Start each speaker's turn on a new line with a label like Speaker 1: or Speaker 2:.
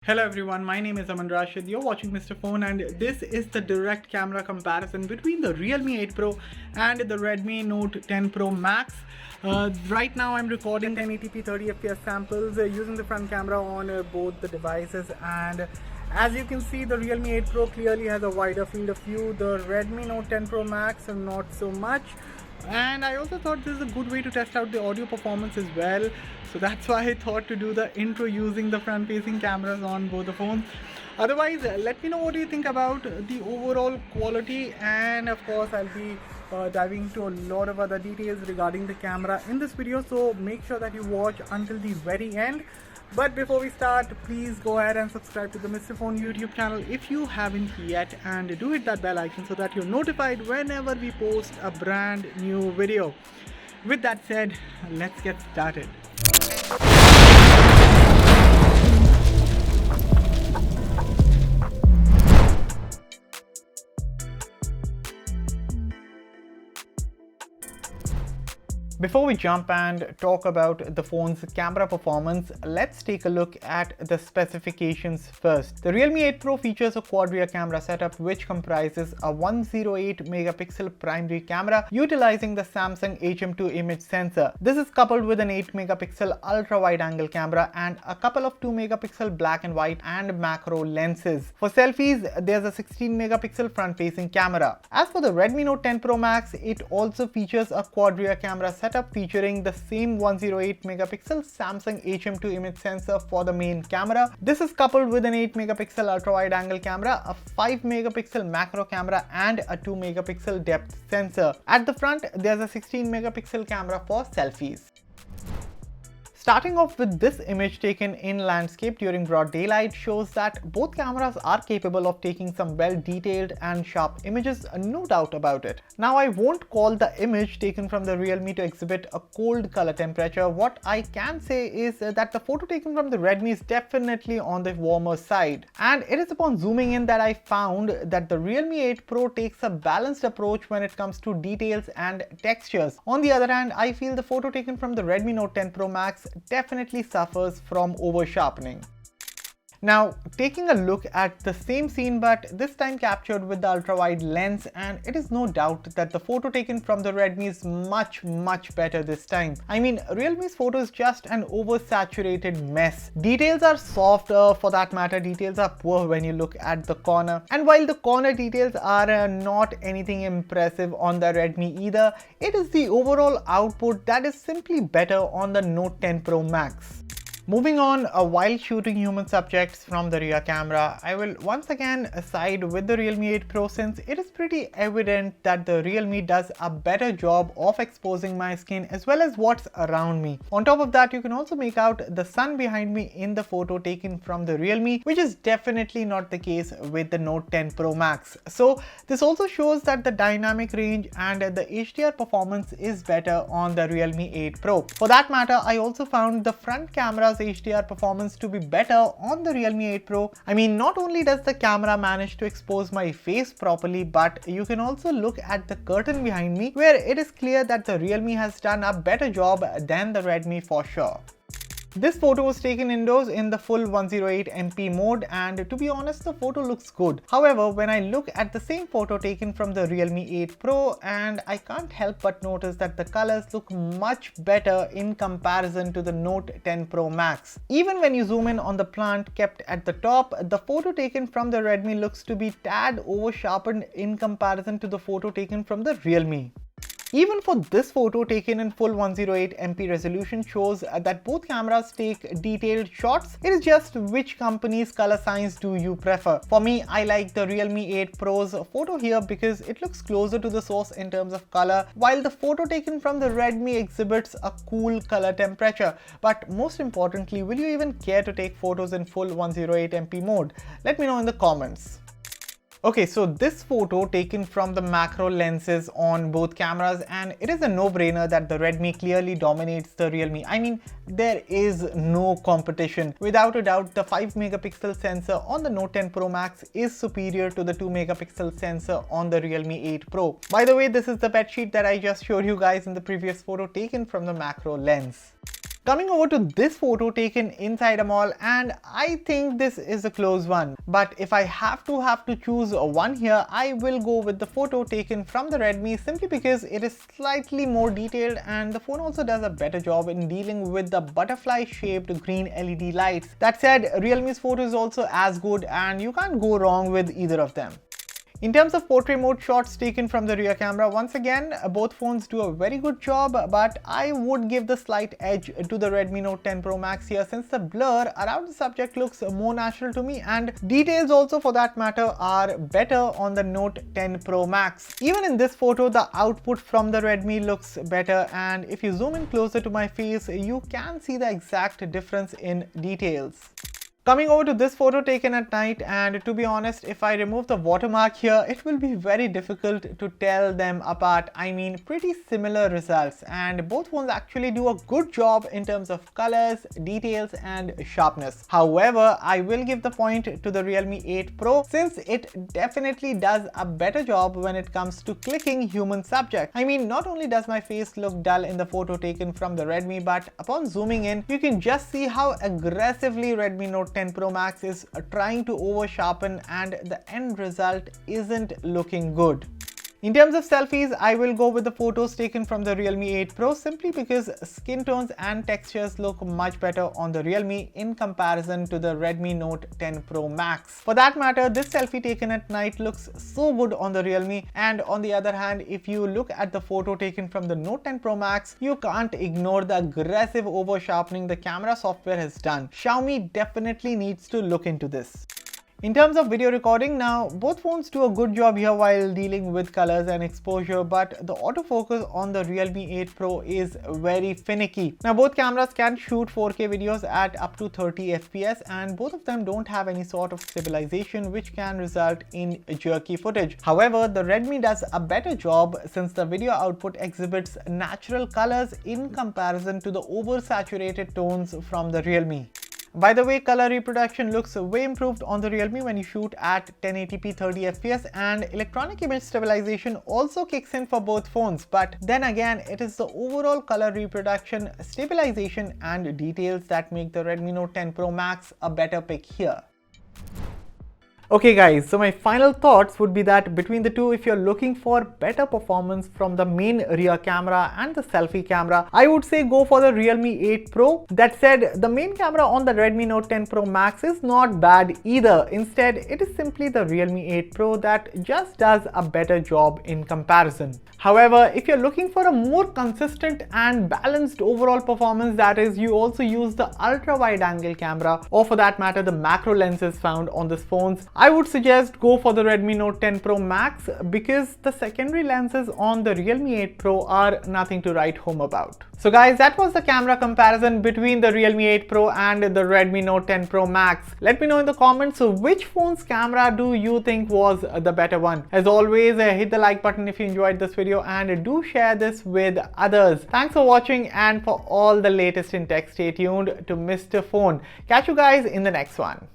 Speaker 1: Hello everyone, my name is Aman Rashid. You're watching Mr. Phone and this is the direct camera comparison between the Realme 8 Pro and the Redmi Note 10 Pro Max. Right now I'm recording 1080p 30fps samples using the front camera on both the devices, and as you can see the Realme 8 Pro clearly has a wider field of view. The Redmi Note 10 Pro Max not so much. And I also thought this is a good way to test out the audio performance as well, so that's why I thought to do the intro using the front facing cameras on both the phones. Otherwise, let me know what do you think about the overall quality, and of course I'll be diving into a lot of other details regarding the camera in this video, so make sure that you watch until the very end. But before we start, please go ahead and subscribe to the Mr. Phone YouTube channel if you haven't yet, and do hit that bell icon so that you're notified whenever we post a brand new video. With that said, let's get started. Before we jump and talk about the phone's camera performance, let's take a look at the specifications first. The Realme 8 Pro features a quad rear camera setup which comprises a 108 megapixel primary camera utilizing the Samsung HM2 image sensor. This is coupled with an 8 megapixel ultra wide angle camera and a couple of 2 megapixel black and white and macro lenses. For selfies, there's a 16 megapixel front facing camera. As for the Redmi Note 10 Pro Max, it also features a quad rear camera setup featuring the same 108 megapixel Samsung HM2 image sensor for the main camera. This is coupled with an 8 megapixel ultra wide angle camera, a 5 megapixel macro camera and a 2 megapixel depth sensor. At the front, there's a 16 megapixel camera for selfies. Starting off with this image taken in landscape during broad daylight shows that both cameras are capable of taking some well-detailed and sharp images, no doubt about it. Now, I won't call the image taken from the Realme to exhibit a cold color temperature. What I can say is that the photo taken from the Redmi is definitely on the warmer side. And it is upon zooming in that I found that the Realme 8 Pro takes a balanced approach when it comes to details and textures. On the other hand, I feel the photo taken from the Redmi Note 10 Pro Max definitely suffers from over sharpening. Now, taking a look at the same scene but this time captured with the ultra wide lens, and it is no doubt that the photo taken from the Redmi is much better this time. I mean, Realme's photo is just an oversaturated mess. Details are soft, for that matter details are poor when you look at the corner, and while the corner details are not anything impressive on the Redmi either, it is the overall output that is simply better on the Note 10 Pro Max. Moving on, while shooting human subjects from the rear camera, I will once again side with the Realme 8 Pro since it is pretty evident that the Realme does a better job of exposing my skin as well as what's around me. On top of that, you can also make out the sun behind me in the photo taken from the Realme, which is definitely not the case with the Note 10 Pro Max. So this also shows that the dynamic range and the HDR performance is better on the Realme 8 Pro. For that matter, I also found the front camera's HDR performance to be better on the Realme 8 Pro. I mean, not only does the camera manage to expose my face properly, but you can also look at the curtain behind me where it is clear that the Realme has done a better job than the Redmi for sure. This photo was taken indoors in the full 108MP mode, and to be honest, the photo looks good. However, when I look at the same photo taken from the Realme 8 Pro, and I can't help but notice that the colors look much better in comparison to the Note 10 Pro Max. Even when you zoom in on the plant kept at the top, the photo taken from the Redmi looks to be tad over sharpened in comparison to the photo taken from the Realme. Even for this photo taken in full 108MP resolution shows that both cameras take detailed shots. It is just which company's color science do you prefer. For me, I like the Realme 8 Pro's photo here because it looks closer to the source in terms of color, while the photo taken from the Redmi exhibits a cool color temperature. But most importantly, will you even care to take photos in full 108MP mode? Let me know in the comments. Okay, so this photo taken from the macro lenses on both cameras, and it is a no-brainer that the Redmi clearly dominates the Realme. I mean, there is no competition. Without a doubt, the 5 megapixel sensor on the Note 10 Pro Max is superior to the 2 megapixel sensor on the Realme 8 Pro. By the way, this is the bed sheet that I just showed you guys in the previous photo taken from the macro lens. Coming over to this photo taken inside a mall, and I think this is a close one. But if I have to choose one here, I will go with the photo taken from the Redmi simply because it is slightly more detailed and the phone also does a better job in dealing with the butterfly shaped green LED lights. That said, Realme's photo is also as good and you can't go wrong with either of them. In terms of portrait mode shots taken from the rear camera, once again, both phones do a very good job, but I would give the slight edge to the Redmi Note 10 Pro Max here since the blur around the subject looks more natural to me and details also for that matter are better on the Note 10 Pro Max. Even in this photo, the output from the Redmi looks better, and if you zoom in closer to my face, you can see the exact difference in details. Coming over to this photo taken at night, and to be honest, if I remove the watermark here, it will be very difficult to tell them apart. I mean, pretty similar results, and both phones actually do a good job in terms of colors, details and sharpness. However, I will give the point to the Realme 8 Pro since it definitely does a better job when it comes to clicking human subject. I mean, not only does my face look dull in the photo taken from the Redmi, but upon zooming in, you can just see how aggressively Redmi Note 10 Pro Max is trying to over sharpen and the end result isn't looking good. In terms of selfies, I will go with the photos taken from the Realme 8 Pro simply because skin tones and textures look much better on the Realme in comparison to the Redmi Note 10 Pro Max. For that matter, this selfie taken at night looks so good on the Realme, and on the other hand, if you look at the photo taken from the Note 10 Pro Max, you can't ignore the aggressive over sharpening the camera software has done. Xiaomi definitely needs to look into this. In terms of video recording, now both phones do a good job here while dealing with colors and exposure, but the autofocus on the Realme 8 Pro is very finicky. Now both cameras can shoot 4K videos at up to 30 FPS and both of them don't have any sort of stabilization which can result in jerky footage. However, the Redmi does a better job since the video output exhibits natural colors in comparison to the oversaturated tones from the Realme. By the way, color reproduction looks way improved on the Realme when you shoot at 1080p 30 FPS, and electronic image stabilization also kicks in for both phones. But then again, it is the overall color reproduction, stabilization and details that make the Redmi Note 10 Pro Max a better pick here. Okay guys, so my final thoughts would be that between the two, if you're looking for better performance from the main rear camera and the selfie camera, I would say go for the Realme 8 Pro. That said, the main camera on the Redmi Note 10 Pro Max is not bad either. Instead, it is simply the Realme 8 Pro that just does a better job in comparison. However, if you're looking for a more consistent and balanced overall performance, that is, you also use the ultra wide angle camera or for that matter the macro lenses found on these phones, I would suggest go for the Redmi Note 10 Pro Max because the secondary lenses on the Realme 8 Pro are nothing to write home about. So guys, that was the camera comparison between the Realme 8 Pro and the Redmi Note 10 Pro Max. Let me know in the comments which phone's camera do you think was the better one. As always, hit the like button if you enjoyed this video and do share this with others. Thanks for watching, and for all the latest in tech, stay tuned to Mr. Phone. Catch you guys in the next one.